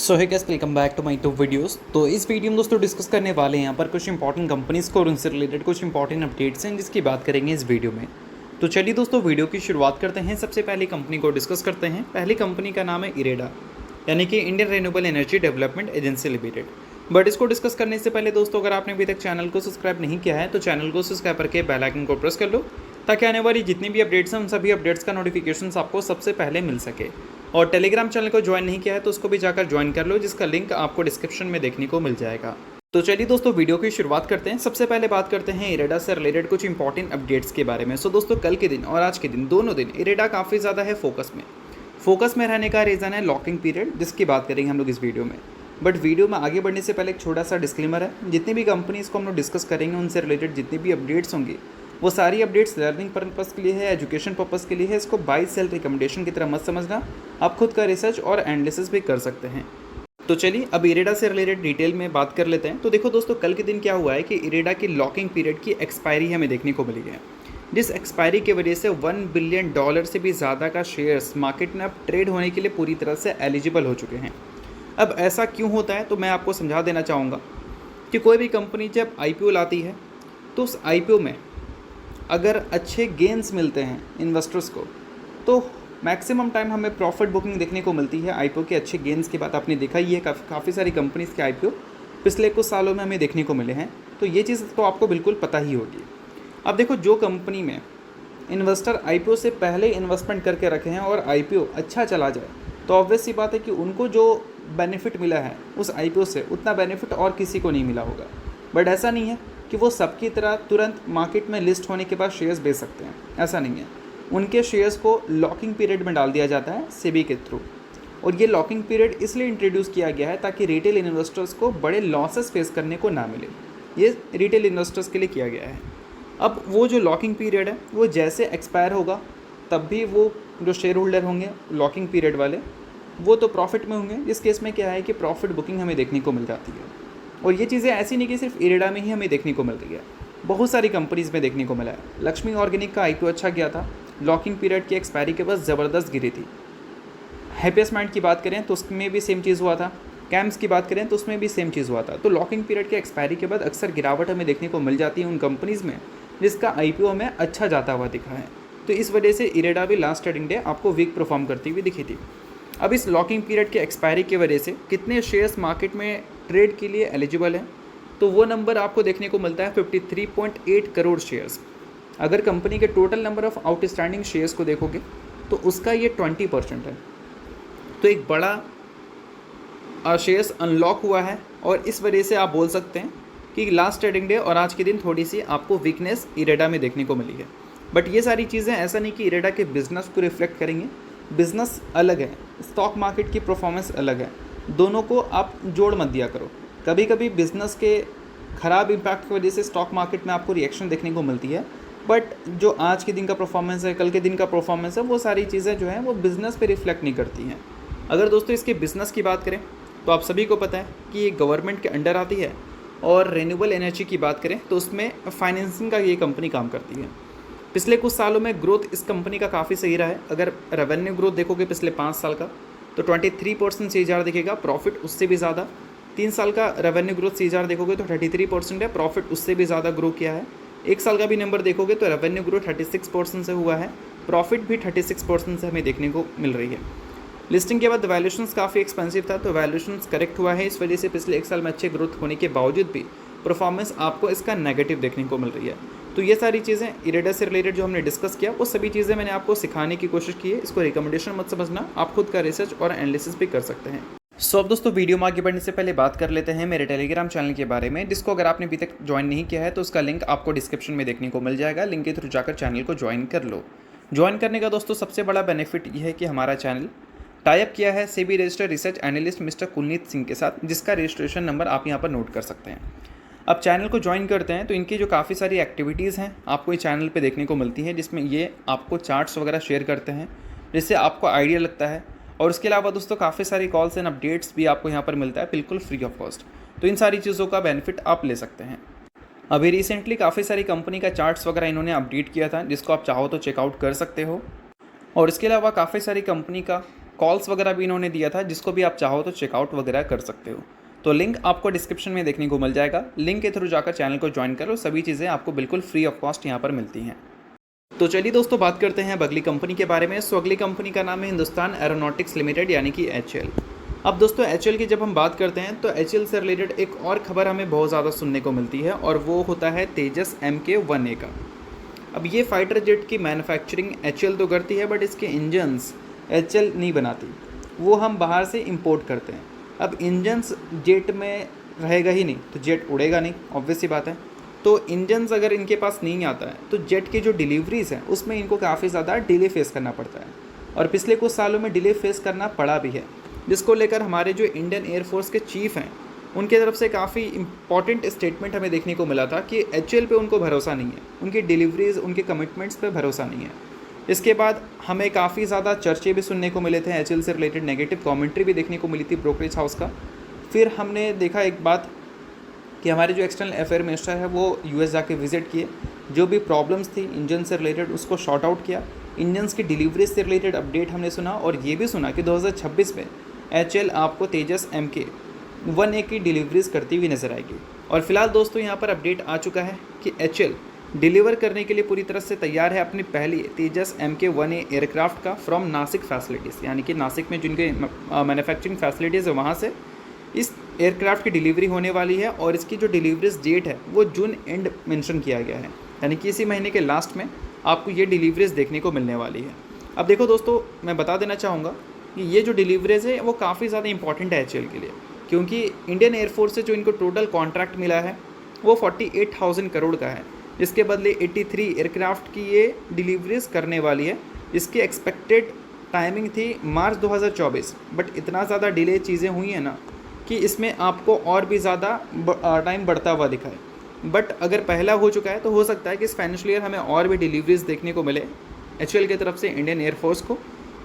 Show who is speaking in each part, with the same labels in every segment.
Speaker 1: So hi guys, welcome back to my two videos. तो इस video में दोस्तों डिस्कस करने वाले हैं यहाँ पर कुछ इंपॉर्टेंट कंपनीज़ को और उनसे रिलेटेड कुछ इंपॉर्टेंट अपडेट्स हैं जिसकी बात करेंगे इस वीडियो में। तो चलिए दोस्तों वीडियो की शुरुआत करते हैं। सबसे पहली कंपनी को डिस्कस करते हैं। पहली कंपनी का नाम है इरेडा, यानी कि Indian renewable energy development agency limited. But इसको डिस्कस करने से पहले दोस्तों, अगर आपने अभी तक चैनल को सब्सक्राइब नहीं किया है तो चैनल को सब्सक्राइब करके बेल आइकन को प्रेस कर लो, ताकि आने वाली जितनी भी अपडेट्स हैं उन सभी अपडेट्स का नोटिफिकेशन आपको सबसे पहले मिल सके। और टेलीग्राम चैनल को ज्वाइन नहीं किया है तो उसको भी जाकर ज्वाइन कर लो, जिसका लिंक आपको डिस्क्रिप्शन में देखने को मिल जाएगा। तो चलिए दोस्तों वीडियो की शुरुआत करते हैं। सबसे पहले बात करते हैं इरेडा से रिलेटेड कुछ इंपॉर्टेंट अपडेट्स के बारे में। सो दोस्तों, कल के दिन और आज के दिन दोनों दिन इरेडा काफ़ी ज़्यादा है फोकस में रहने का रीज़न है लॉकिंग पीरियड, जिसकी बात करेंगे हम लोग इस वीडियो में। बट वीडियो में आगे बढ़ने से पहले एक छोटा सा डिस्क्लेमर है। जितनी भी कंपनीज़ को हम लोग डिस्कस करेंगे उनसे रिलेटेड जितनी भी अपडेट्स होंगी वो सारी अपडेट्स लर्निंग पर्पज़ के लिए है, एजुकेशन पर्पज़ के लिए है। इसको बाय सेल रिकमेंडेशन की तरह मत समझना, आप खुद का रिसर्च और एनालिसिस भी कर सकते हैं। तो चलिए अब इरेडा से रिलेटेड डिटेल में बात कर लेते हैं। तो देखो दोस्तों, कल के दिन क्या हुआ है कि इरेडा की लॉकिंग पीरियड की एक्सपायरी हमें देखने को मिली है, जिस एक्सपायरी की वजह से $1 बिलियन से भी ज़्यादा का शेयर्स मार्केट में अब ट्रेड होने के लिए पूरी तरह से एलिजिबल हो चुके हैं। अब ऐसा क्यों होता है तो मैं आपको समझा देना चाहूँगा कि कोई भी कंपनी जब IPO लाती है तो उस IPO में अगर अच्छे गेन्स मिलते हैं इन्वेस्टर्स को तो मैक्सिमम टाइम हमें प्रॉफिट बुकिंग देखने को मिलती है। IPO के अच्छे गेन्स के बाद आपने देखा ही है काफ़ी सारी कंपनीज़ के IPO पिछले कुछ सालों में हमें देखने को मिले हैं, तो ये चीज़ तो आपको बिल्कुल पता ही होगी। अब देखो, जो कंपनी में इन्वेस्टर IPO से पहले इन्वेस्टमेंट करके रखे हैं और IPO अच्छा चला जाए तो ऑब्वियस सी बात है कि उनको जो बेनिफिट मिला है उस IPO से उतना बेनिफिट और किसी को नहीं मिला होगा। बट ऐसा नहीं है कि वो सबकी तरह तुरंत मार्केट में लिस्ट होने के बाद शेयर्स बेच सकते हैं, ऐसा नहीं है। उनके शेयर्स को लॉकिंग पीरियड में डाल दिया जाता है सेबी के थ्रू, और ये लॉकिंग पीरियड इसलिए इंट्रोड्यूस किया गया है ताकि रिटेल इन्वेस्टर्स को बड़े लॉसेस फेस करने को ना मिले। ये रिटेल इन्वेस्टर्स के लिए किया गया है। अब वो जो लॉकिंग पीरियड है वो जैसे एक्सपायर होगा तब भी वो जो शेयर होल्डर होंगे लॉकिंग पीरियड वाले वो तो प्रॉफिट में होंगे, जिस केस में क्या है कि प्रॉफिट बुकिंग हमें देखने को मिल जाती है। और ये चीज़ें ऐसी नहीं कि सिर्फ इरेडा में ही हमें देखने को मिल रही है, बहुत सारी कंपनीज़ में देखने को मिला है। लक्ष्मी ऑर्गेनिक का IPO अच्छा गया था, लॉकिंग पीरियड की एक्सपायरी के बाद ज़बरदस्त गिरी थी। हैप्पीएस्ट माइंड की बात करें तो उसमें भी सेम चीज़ हुआ था, कैम्स की बात करें तो उसमें भी सेम चीज़ हुआ था। तो लॉकिंग पीरियड के एक्सपायरी के बाद अक्सर गिरावट हमें देखने को मिल जाती है उन कंपनीज़ में जिसका IPO हमें अच्छा जाता हुआ दिखा है। तो इस वजह से इरेडा भी लास्ट ट्रेडिंग डे आपको वीक परफॉर्म करती हुई दिखी थी। अब इस लॉकिंग पीरियड के एक्सपायरी की वजह से कितने शेयर्स मार्केट में ट्रेड के लिए एलिजिबल हैं, तो वो नंबर आपको देखने को मिलता है 53.8 करोड़ शेयर्स। अगर कंपनी के total number of outstanding shares को देखोगे तो उसका ये 20% है। तो एक बड़ा शेयर्स अनलॉक हुआ है, और इस वजह से आप बोल सकते हैं कि लास्ट ट्रेडिंग डे और आज के दिन थोड़ी सी आपको वीकनेस इरेडा में देखने को मिली है। बट ये सारी चीज़ें ऐसा नहीं कि इरेडा के बिजनेस को रिफ्लेक्ट करेंगे। बिजनेस अलग है, स्टॉक मार्केट की परफॉर्मेंस अलग है, दोनों को आप जोड़ मत दिया करो। कभी कभी बिजनेस के ख़राब इम्पैक्ट की वजह से स्टॉक मार्केट में आपको रिएक्शन देखने को मिलती है, बट जो आज के दिन का परफॉर्मेंस है, कल के दिन का परफॉर्मेंस है, वो सारी चीज़ें जो हैं वो बिज़नेस पे रिफ्लेक्ट नहीं करती हैं। अगर दोस्तों इसके बिज़नेस की बात करें तो आप सभी को पता है कि ये गवर्नमेंट के अंडर आती है, और रिन्यूएबल एनर्जी की बात करें तो उसमें फाइनेंसिंग का ये कंपनी काम करती है। पिछले कुछ सालों में ग्रोथ इस कंपनी का काफ़ी सही रहा है। अगर रेवेन्यू ग्रोथ देखोगे पिछले 5 साल का तो 23% CAGR दिखेगा, प्रॉफिट उससे भी ज़्यादा। 3 साल का रेवेन्यू ग्रोथ CAGR देखोगे तो 33% है, प्रॉफिट उससे भी ज़्यादा ग्रो किया है। 1 साल का भी नंबर देखोगे तो रेवेन्यू ग्रोथ 36% से हुआ है, प्रॉफिट भी 36% से हमें देखने को मिल रही है। लिस्टिंग के बाद वैल्यूशंस काफ़ी एक्सपेंसिव था, तो वैल्यूशंस करेक्ट हुआ है। इस वजह से पिछले 1 साल में अच्छे ग्रोथ होने के बावजूद भी परफॉर्मेंस आपको इसका नेगेटिव देखने को मिल रही है। तो ये सारी चीज़ें इरेडा से रिलेटेड जो हमने डिस्कस किया वो सभी चीज़ें मैंने आपको सिखाने की कोशिश की है। इसको रिकमेंडेशन मत समझना, आप खुद का रिसर्च और एनालिसिस भी कर सकते हैं। सो अब दोस्तों वीडियो में आगे बढ़ने से पहले बात कर लेते हैं मेरे टेलीग्राम चैनल के बारे में, जिसको अगर आपने अभी तक ज्वाइन नहीं किया है तो उसका लिंक आपको डिस्क्रिप्शन में देखने को मिल जाएगा। लिंक के थ्रू जाकर चैनल को ज्वाइन कर लो। ज्वाइन करने का दोस्तों सबसे बड़ा बेनिफिट ये है कि हमारा चैनल टाइप किया है SEBI registered research analyst mister Kulneet Singh के साथ, जिसका रजिस्ट्रेशन नंबर आप यहाँ पर नोट कर सकते हैं। अब चैनल को ज्वाइन करते हैं तो इनकी जो काफ़ी सारी एक्टिविटीज़ हैं आपको इस चैनल पे देखने को मिलती है, जिसमें ये आपको चार्ट्स वगैरह शेयर करते हैं जिससे आपको आइडिया लगता है। और उसके अलावा दोस्तों काफ़ी सारी कॉल्स एंड अपडेट्स भी आपको यहाँ पर मिलता है बिल्कुल फ्री ऑफ कॉस्ट। तो इन सारी चीज़ों का बेनिफिट आप ले सकते हैं। अभी रिसेंटली काफ़ी सारी कंपनी का चार्ट्स वगैरह इन्होंने अपडेट किया था, जिसको आप चाहो तो चेकआउट कर सकते हो। और इसके अलावा काफ़ी सारी कंपनी का कॉल्स वगैरह भी इन्होंने दिया था, जिसको भी आप चाहो तो चेकआउट वगैरह कर सकते हो। तो लिंक आपको डिस्क्रिप्शन में देखने को मिल जाएगा। लिंक के थ्रू जाकर चैनल को ज्वाइन करो, सभी चीज़ें आपको बिल्कुल फ्री ऑफ कॉस्ट यहाँ पर मिलती हैं। तो चलिए दोस्तों, बात करते हैं अब अगली कंपनी के बारे में। सो अगली कंपनी का नाम है हिंदुस्तान एरोनॉटिक्स लिमिटेड यानी कि HAL। अब दोस्तों HAL की जब हम बात करते हैं तो HAL से रिलेटेड एक और खबर हमें बहुत ज़्यादा सुनने को मिलती है और वो होता है तेजस MK-1A का। अब ये फाइटर जेट की मैन्युफैक्चरिंग HAL तो करती है, बट इसके इंजन्स HAL नहीं बनाती, वो हम बाहर से इंपोर्ट करते हैं। अब इंजन्स जेट में रहेगा ही नहीं तो जेट उड़ेगा नहीं, ऑब्वियस सी बात है। तो इंजन्स अगर इनके पास नहीं आता है तो जेट की जो डिलीवरीज़ हैं उसमें इनको काफ़ी ज़्यादा डिले फेस करना पड़ता है, और पिछले कुछ सालों में डिले फेस करना पड़ा भी है, जिसको लेकर हमारे जो इंडियन एयरफोर्स के चीफ हैं उनके तरफ से काफ़ी इंपॉर्टेंट स्टेटमेंट हमें देखने को मिला था कि HAL पे उनको भरोसा नहीं है, उनकी डिलीवरीज़, उनके कमिटमेंट्स पे भरोसा नहीं है। इसके बाद हमें काफ़ी ज़्यादा चर्चे भी सुनने को मिले थे, HAL से रिलेटेड नेगेटिव कमेंट्री भी देखने को मिली थी ब्रोकरेज हाउस का। फिर हमने देखा एक बात कि हमारे जो एक्सटर्नल अफेयर मिनिस्टर है वो US जाके विज़िट किए, जो भी प्रॉब्लम्स थी इंजन से रिलेटेड उसको शॉर्ट आउट किया, इंजन्स की डिलीवरी से रिलेटेड अपडेट हमने सुना, और ये भी सुना कि 2026 में HAL आपको तेजस MK-1A की डिलीवरीज करती हुई नजर आएगी। और फिलहाल दोस्तों यहाँ पर अपडेट आ चुका है कि HAL डिलीवर करने के लिए पूरी तरह से तैयार है अपनी पहली तेजस MK-1A एयरक्राफ्ट का फ्रॉम नासिक फैसिलिटीज़, यानी कि नासिक में जिनके मैन्युफैक्चरिंग फैसिलिटीज़ है वहाँ से इस एयरक्राफ्ट की डिलीवरी होने वाली है। और इसकी जो डिलीवरीज डेट है वो जून एंड मेंशन किया गया है, यानी कि इसी महीने के लास्ट में आपको ये डिलीवरीज देखने को मिलने वाली है। अब देखो दोस्तों, मैं बता देना चाहूँगा कि ये जो डिलीवरीज है वो काफ़ी ज़्यादा इंपॉर्टेंट है HAL के लिए, क्योंकि इंडियन एयरफोर्स से जो इनको टोटल कॉन्ट्रैक्ट मिला है वो 48,000 करोड़ का है, जिसके बदले 83 एयरक्राफ्ट की ये डिलीवरीज करने वाली है। इसकी एक्सपेक्टेड टाइमिंग थी मार्च 2024, बट इतना ज़्यादा डिले चीज़ें हुई हैं ना कि इसमें आपको और भी ज़्यादा टाइम बढ़ता हुआ दिखाए। बट अगर पहला हो चुका है तो हो सकता है कि इस फाइनेंशियल ईयर हमें और भी डिलीवरीज देखने को मिले HAL की तरफ से इंडियन एयरफोर्स को,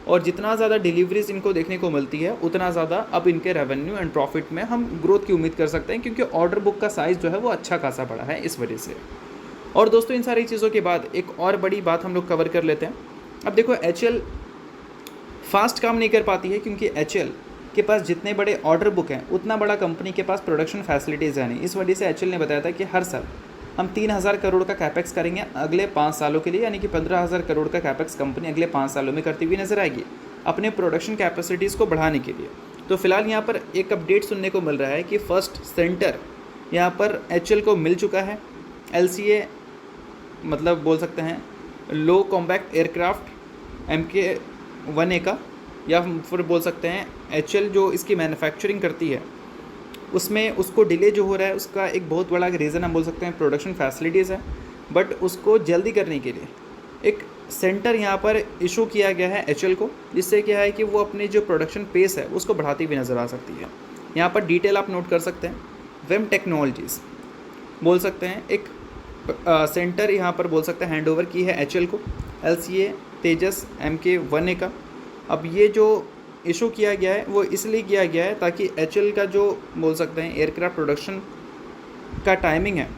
Speaker 1: और जितना ज़्यादा डिलीवरीज इनको देखने को मिलती है उतना ज़्यादा अब इनके रेवेन्यू एंड प्रॉफिट में हम ग्रोथ की उम्मीद कर सकते हैं, क्योंकि ऑर्डर बुक का साइज़ जो है वो अच्छा खासा बड़ा है इस वजह से। और दोस्तों, इन सारी चीज़ों के बाद एक और बड़ी बात हम लोग कवर कर लेते हैं। अब देखो, HAL फास्ट काम नहीं कर पाती है, क्योंकि HAL के पास जितने बड़े ऑर्डर बुक हैं उतना बड़ा कंपनी के पास प्रोडक्शन फैसिलिटीज़ है नहीं। इस वजह से HAL ने बताया था कि हर साल हम 3,000 करोड़ का कैपेक्स करेंगे अगले 5 सालों के लिए, यानी कि 15,000 करोड़ का कैपेक्स कंपनी अगले 5 सालों में करती हुई नजर आएगी अपने प्रोडक्शन कैपेसिटीज़ को बढ़ाने के लिए। तो फिलहाल यहाँ पर एक अपडेट सुनने को मिल रहा है कि फर्स्ट सेंटर यहाँ पर HAL को मिल चुका है। LCA मतलब बोल सकते हैं लो कॉम्पैक्ट एयरक्राफ्ट MK-1A का, या फिर बोल सकते हैं HAL जो इसकी मैन्युफैक्चरिंग करती है उसमें उसको डिले जो हो रहा है उसका एक बहुत बड़ा रीज़न हम बोल सकते हैं प्रोडक्शन फैसिलिटीज़ है। बट उसको जल्दी करने के लिए एक सेंटर यहाँ पर इशू किया गया है HAL को, जिससे क्या है कि वो अपने जो प्रोडक्शन पेस है उसको बढ़ाती हुई नज़र आ सकती है। यहाँ पर डिटेल आप नोट कर सकते हैं, वेम टेक्नोलॉजीज़ बोल सकते हैं एक सेंटर यहाँ पर बोल सकते हैं हैंड ओवर की है HAL को LCA तेजस MK-1A का। अब ये जो इशू किया गया है वो इसलिए किया गया है ताकि HAL का जो बोल सकते हैं एयरक्राफ्ट प्रोडक्शन का टाइमिंग है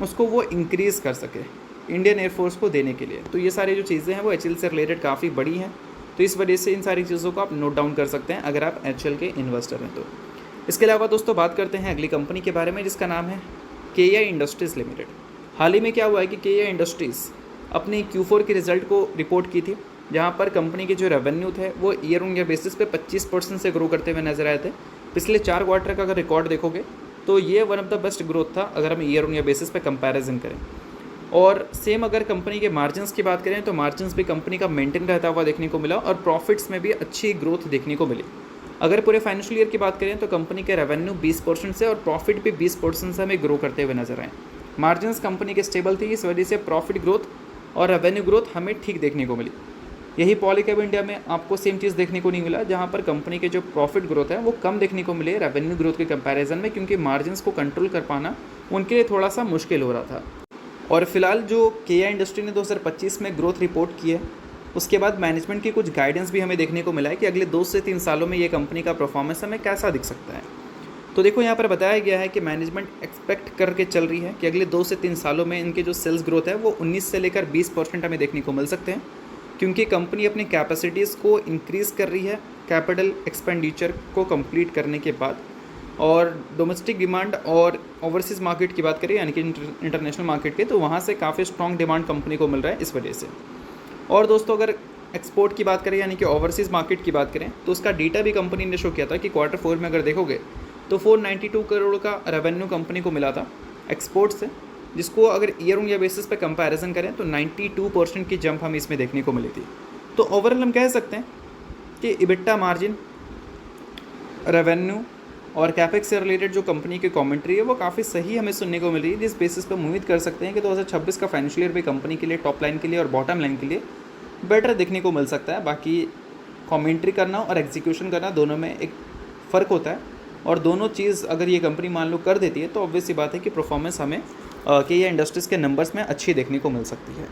Speaker 1: उसको वो इंक्रीज़ कर सके इंडियन एयरफोर्स को देने के लिए। तो ये सारी जो चीज़ें हैं वो HAL से रिलेटेड काफ़ी बड़ी हैं, तो इस वजह से इन सारी चीज़ों को आप नोट डाउन कर सकते हैं अगर आप HAL के इन्वेस्टर हैं तो। इसके अलावा दोस्तों बात करते हैं अगली कंपनी के बारे में, जिसका नाम है KEI इंडस्ट्रीज़ लिमिटेड। हाल ही में क्या हुआ है कि KEI इंडस्ट्रीज़ अपनी Q4 की रिज़ल्ट को रिपोर्ट की थी, जहाँ पर कंपनी के जो रेवेन्यू थे वो ईयर ऑन ईयर बेसिस पे 25% से ग्रो करते हुए नजर आए थे। पिछले 4 क्वार्टर का अगर रिकॉर्ड देखोगे तो ये one of the best growth था अगर हम ईयर ऑन ईयर बेसिस पे कंपैरिजन करें। और सेम अगर कंपनी के मार्जिन्स की बात करें तो मार्जिन्स भी कंपनी का मेंटेन रहता हुआ देखने को मिला, और प्रॉफिट्स में भी अच्छी ग्रोथ देखने को मिली। अगर पूरे फाइनेंशियल ईयर की बात करें तो कंपनी के रेवेन्यू 20% से और प्रॉफिट भी 20% से हमें ग्रो करते हुए नजर आए। मार्जिन्स कंपनी के स्टेबल थी, इस वजह से प्रॉफिट ग्रोथ और रेवेन्यू ग्रोथ हमें ठीक देखने को मिली। यही पॉलीकैब इंडिया में आपको सेम चीज़ देखने को नहीं मिला, जहाँ पर कंपनी के जो प्रॉफिट ग्रोथ है वो कम देखने को मिले रेवेन्यू ग्रोथ के कंपैरिजन में, क्योंकि मार्जिन्स को कंट्रोल कर पाना उनके लिए थोड़ा सा मुश्किल हो रहा था। और फिलहाल जो KEI इंडस्ट्री ने 2025 में ग्रोथ रिपोर्ट की है, उसके बाद मैनेजमेंट की कुछ गाइडेंस भी हमें देखने को मिला है कि अगले 2 से 3 सालों में ये कंपनी का परफॉर्मेंस हमें कैसा दिख सकता है। तो देखो यहाँ पर बताया गया है कि मैनेजमेंट एक्सपेक्ट करके चल रही है कि अगले 2 से 3 सालों में इनके जो सेल्स ग्रोथ है वो 19 से लेकर 20% हमें देखने को मिल सकते हैं, क्योंकि कंपनी अपनी कैपेसिटीज़ को इंक्रीज़ कर रही है कैपिटल एक्सपेंडिचर को कंप्लीट करने के बाद। और डोमेस्टिक डिमांड और ओवरसीज़ मार्केट की बात करें यानी कि इंटरनेशनल मार्केट के, तो वहाँ से काफ़ी स्ट्रॉन्ग डिमांड कंपनी को मिल रहा है इस वजह से। और दोस्तों अगर एक्सपोर्ट की बात करें यानी कि ओवरसीज़ मार्केट की बात करें, तो उसका डेटा भी कंपनी ने शो किया था कि Q4 में अगर देखोगे तो 492 करोड़ का रेवेन्यू कंपनी को मिला था एक्सपोर्ट से, जिसको अगर ईयर ऑन ईयर बेसिस पे कंपैरिजन करें तो 92% की जंप हमें इसमें देखने को मिली थी। तो ओवरऑल हम कह सकते हैं कि इबिट्टा मार्जिन, रेवेन्यू और कैपेक्स से रिलेटेड जो कंपनी की कमेंट्री है वो काफ़ी सही हमें सुनने को मिल रही है, जिस बेसिस पे उम्मीद कर सकते हैं कि 2026 का फाइनेंशियल ईयर भी कंपनी के लिए टॉप लाइन के लिए और बॉटम लाइन के लिए बेटर देखने को मिल सकता है। बाकी कमेंट्री करना और एग्जीक्यूशन करना दोनों में एक फ़र्क होता है, और दोनों चीज़ अगर ये कंपनी मान लो कर देती है तो ऑब्वियस सी बात है कि परफॉर्मेंस हमें KEI इंडस्ट्रीज़ के नंबर्स में अच्छी देखने को मिल सकती है।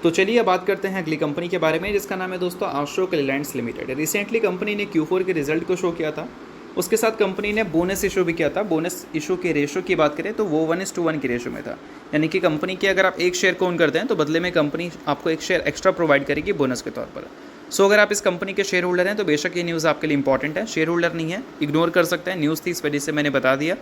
Speaker 1: तो चलिए अब बात करते हैं अगली कंपनी के बारे में, जिसका नाम है दोस्तों अशोक लेलैंड्स लिमिटेड। रिसेंटली कंपनी ने Q4 के रिजल्ट को शो किया था, उसके साथ कंपनी ने बोनस इशू भी किया था। बोनस इशू के रेशो की बात करें तो वो 1:1 की रेशो में था, यानी कि कंपनी के अगर आप एक शेयर को ओन करते हैं तो बदले में कंपनी आपको एक शेयर एक्स्ट्रा प्रोवाइड करेगी बोनस के तौर पर। सो अगर आप इस कंपनी के शेयर होल्डर हैं तो बेशक ये न्यूज़ आपके लिए इंपॉर्टेंट है। शेयर होल्डर नहीं है इग्नोर कर सकते हैं, न्यूज़ थी इस वजह से मैंने बता दिया,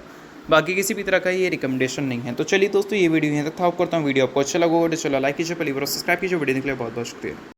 Speaker 1: बाकी किसी भी तरह का ये रिकमेंडेशन नहीं है। तो चलिए दोस्तों ये वीडियो यहाँ तक था, करता हूँ वीडियो आपको अच्छा लगा तो चलो लाइक कीजिए, पहली बार सब्सक्राइब कीजिए। वीडियो देखने के लिए बहुत बहुत शुक्रिया।